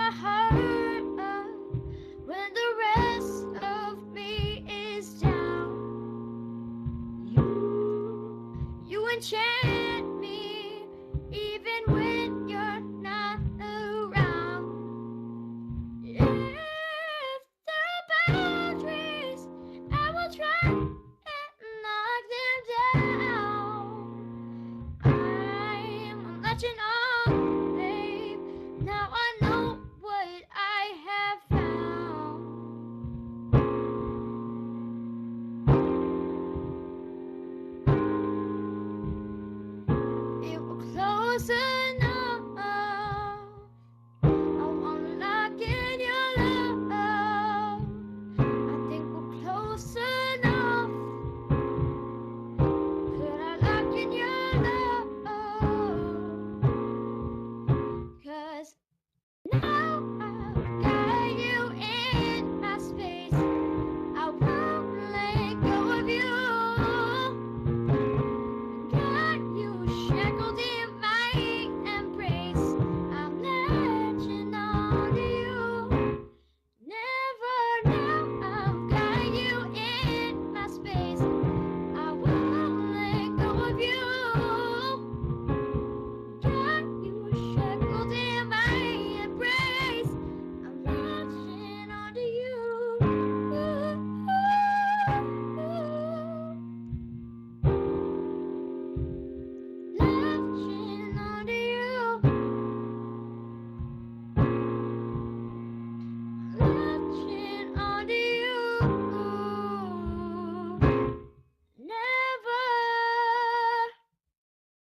my heart up when the rest of me is down. You enchant me even when you're not around. If there are boundaries, I will try and knock them down. I'm latching on, babe. Now I know what I have found. It will close